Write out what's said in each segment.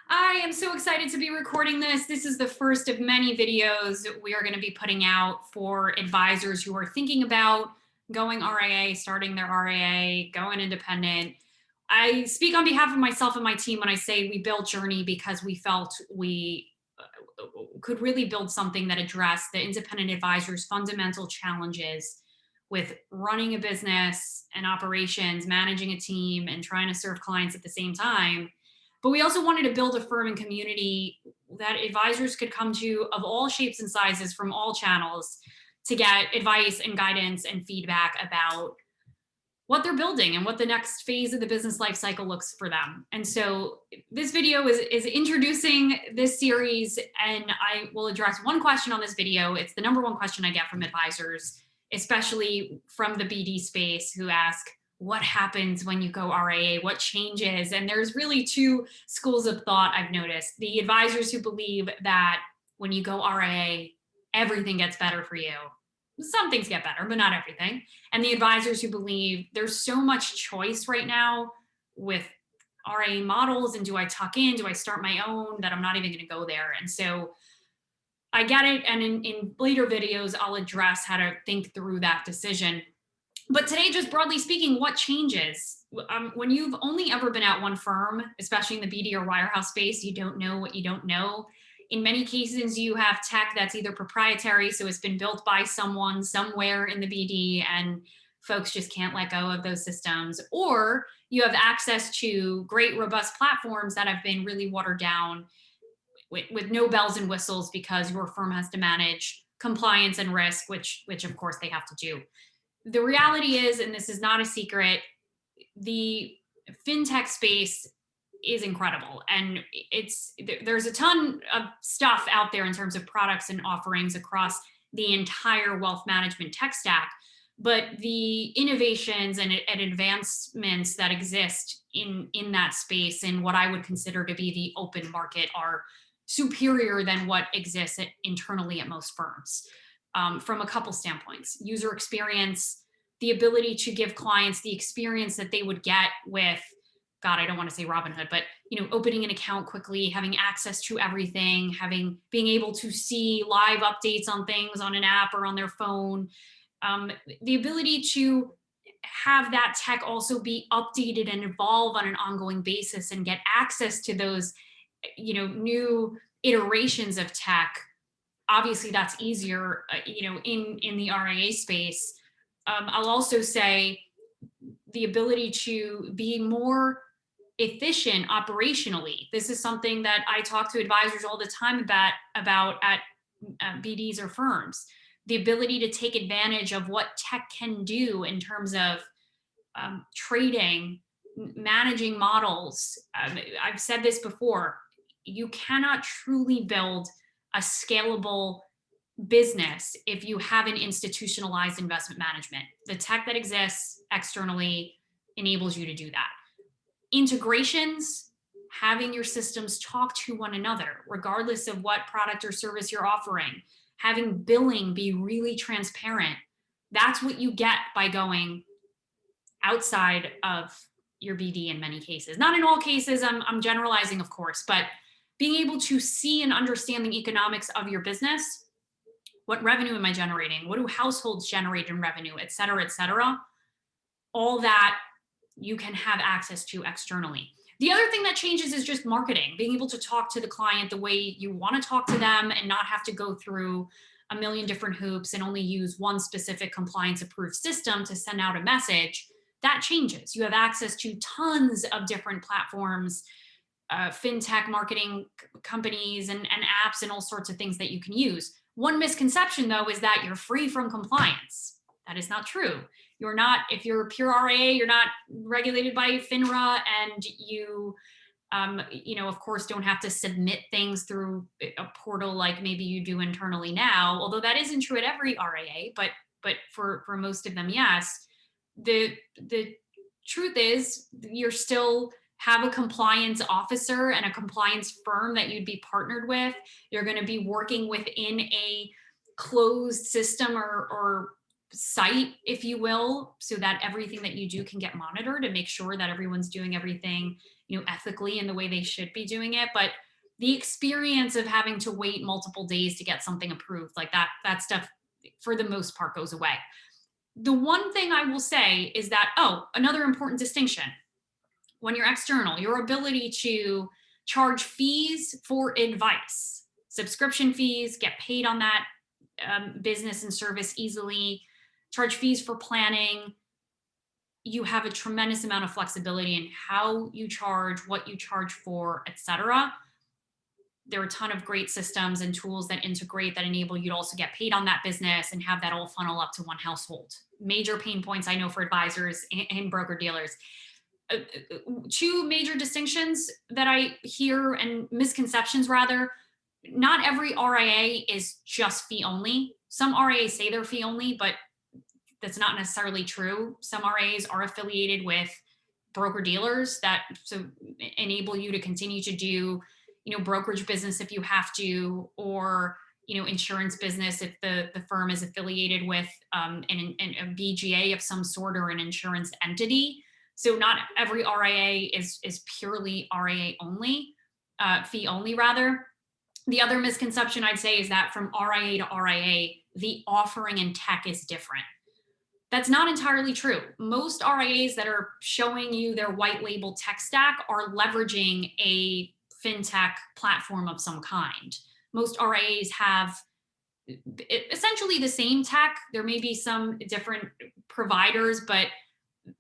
I am so excited to be recording this. This is the first of many videos we are going to be putting out for advisors who are thinking about going RIA, starting their RIA, going independent. I speak on behalf of myself and my team when I say we built Journey because we felt we could really build something that addressed the independent advisor's fundamental challenges with running a business and operations, managing a team, and trying to serve clients at the same time. But we also wanted to build a firm and community that advisors could come to of all shapes and sizes from all channels to get advice and guidance and feedback about what they're building and what the next phase of the business life cycle looks for them. And so this video is introducing this series, and I will address one question on this video. It's the number one question I get from advisors, especially from the BD space, who ask, what happens when you go RIA? What changes? And there's really two schools of thought I've noticed. The advisors who believe that when you go RIA, everything gets better for you. Some things get better, but not everything. And the advisors who believe there's so much choice right now with RA models, and do I tuck in, do I start my own, that I'm not even going to go there. And so I get it. And in later videos, I'll address how to think through that decision. But today, just broadly speaking, what changes? When you've only ever been at one firm, especially in the BD or wirehouse space, you don't know what you don't know. In many cases, you have tech that's either proprietary, so it's been built by someone somewhere in the BD, and folks just can't let go of those systems, or you have access to great, robust platforms that have been really watered down with no bells and whistles because your firm has to manage compliance and risk, which of course they have to do. The reality is, and this is not a secret, the fintech space is incredible, and there's a ton of stuff out there in terms of products and offerings across the entire wealth management tech stack. But the innovations and advancements that exist in that space, in what I would consider to be the open market, are superior than what exists internally at most firms, from a couple standpoints: user experience, the ability to give clients the experience that they would get with, God, I don't want to say Robinhood, but opening an account quickly, having access to everything, being able to see live updates on things on an app or on their phone, the ability to have that tech also be updated and evolve on an ongoing basis and get access to those new iterations of tech. Obviously that's easier in the RIA space. I'll also say the ability to be more efficient operationally. This is something that I talk to advisors all the time about at BDs or firms. The ability to take advantage of what tech can do in terms of trading, managing models. I've said this before: you cannot truly build a scalable business if you haven't institutionalized investment management. The tech that exists externally enables you to do that. Integrations, having your systems talk to one another, regardless of what product or service you're offering, having billing be really transparent. That's what you get by going outside of your BD in many cases. Not in all cases, I'm generalizing, of course, but being able to see and understand the economics of your business. What revenue am I generating? What do households generate in revenue, et cetera, et cetera? All that you can have access to externally. The other thing that changes is just marketing, being able to talk to the client the way you want to talk to them and not have to go through a million different hoops and only use one specific compliance approved system to send out a message. That changes. You have access to tons of different platforms, fintech marketing companies and apps and all sorts of things that you can use. One misconception, though, is that you're free from compliance. That is not true. You're not. If you're a pure RIA, you're not regulated by FINRA, and you, of course, don't have to submit things through a portal like maybe you do internally now. Although that isn't true at every RIA, but for most of them, yes. The truth is, you're still have a compliance officer and a compliance firm that you'd be partnered with. You're going to be working within a closed system or site, if you will, so that everything that you do can get monitored and make sure that everyone's doing everything ethically in the way they should be doing it. But the experience of having to wait multiple days to get something approved, like that stuff for the most part goes away. The one thing I will say is that, oh, another important distinction, when you're external, your ability to charge fees for advice, subscription fees, get paid on that business and service easily, charge fees for planning. You have a tremendous amount of flexibility in how you charge, what you charge for, etc. There are a ton of great systems and tools that integrate that enable you to also get paid on that business and have that all funnel up to one household. Major pain points I know for advisors and broker dealers. Two major distinctions that I hear, and misconceptions rather. Not every RIA is just fee only. Some RIAs say they're fee only, but that's not necessarily true. Some RIAs are affiliated with broker dealers that so enable you to continue to do, brokerage business if you have to, or insurance business if the firm is affiliated with a BGA of some sort or an insurance entity. So not every RIA is purely RIA only, fee only rather. The other misconception I'd say is that from RIA to RIA, the offering and tech is different. That's not entirely true. Most RIAs that are showing you their white label tech stack are leveraging a fintech platform of some kind. Most RIAs have essentially the same tech. There may be some different providers, but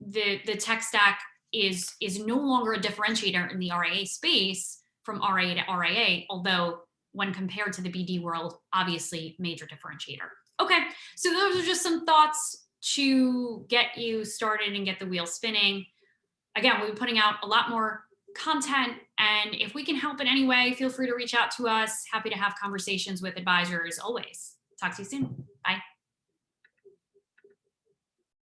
the tech stack is no longer a differentiator in the RIA space from RIA to RIA, although when compared to the BD world, obviously major differentiator. Okay, so those are just some thoughts to get you started and get the wheel spinning. Again, we'll be putting out a lot more content, and if we can help in any way, feel free to reach out to us. Happy to have conversations with advisors always. Talk to you soon. Bye.